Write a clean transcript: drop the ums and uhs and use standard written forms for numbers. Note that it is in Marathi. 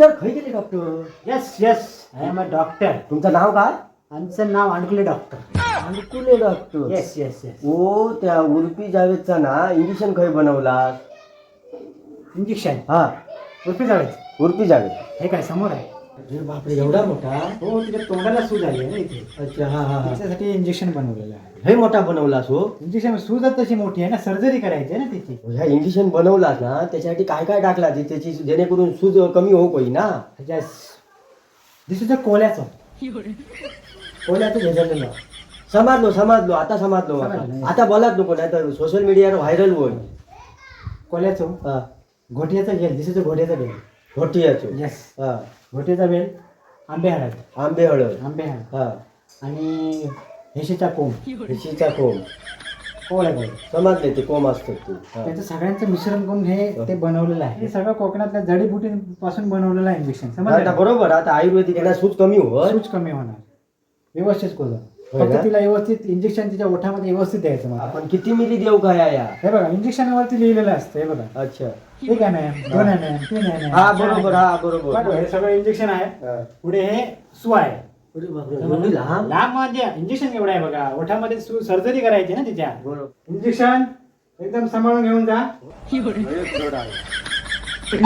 डॉक्टर खय गेले doctor? Yes yes I am a doctor. तुमचं नाव काय? आमचं नाव Adkule doctor. Anukule doctor. Yes yes yes. ओ त्या उर्फी जावेदचा ना इंजेक्शन खय बनवला? इंजेक्शन हा उर्फी जावेद. उर्फी जावेद. हे काय समोर आहे? अरे बापरे एवढा मोठा. हो तिच्या तोंडाला सूज आली आहे ना इथे. अच्छा हा हा हा. त्याच्यासाठी इंजेक्शन बनवलेलं आहे. हे मोठा बनवलास हो. इंजेक्शन सूजच तशी मोठी आहे ना, सर्जरी करायची आहे ना त्याची. ह्या इंजेक्शन बनवलास ना त्याच्यासाठी काय काय टाकला त्याची जेणेकरून सूज कमी होऊ होई ना? यस दिस इज अ कोल्याचं. कोल्याचं झेजलेलं. समजलो आता समजलो समजलं. आता बोलात नको नाही तर सोशल मीडियावर व्हायरल होईल. कोल्याचं हा घोटियाचा बेल. दिस इज अ घोटियाचा बेल. घोटियाचो. येस हा घोटियाचा बेल. आंबे हळद. आंबे हळद. आंबे हळद हा आणि हेशीचा कोंब. म्हशीचा कोंब. कोळ्या कोळ. समजले ते कोंब असतात ते. हा. त्याचं सगळ्यांचं मिश्रण करून हे ते बनवलेलं आहे. हे सगळं कोकणातल्या जडीबुटीपासून बनवलेलं आहे इंजेक्शन. आता समजलं? बरोबर आता आयुर्वेदिक आहे ना सूज कमी हो. सूज कमी होणार व्यवस्थित कोण. होय ना? फक्त तिला व्यवस्थित इंजेक्शन तिच्या ओठामध्ये व्यवस्थित द्यायचं मला. आपण किती मिली देऊ काय या? हे बघा इंजेक्शनवरती लिहिलेलं असतं. हे बघा अच्छा ठीक आहे ना, 2 आहे 3 आहे. हा बरोबर हा बरोबर. हे सगळं इंजेक्शन आहे. हा. पुढे हे सू आहे. अरे बापरे, एवढी लहान? लांब म्हणजे इंजेक्शन एवढं आहे बघा. ओठामध्ये सर्जरी करायची ना तिच्या. बरोबर. इंजेक्शन एकदम सांभाळून घेऊन जा. अरे, बरोबर आहे.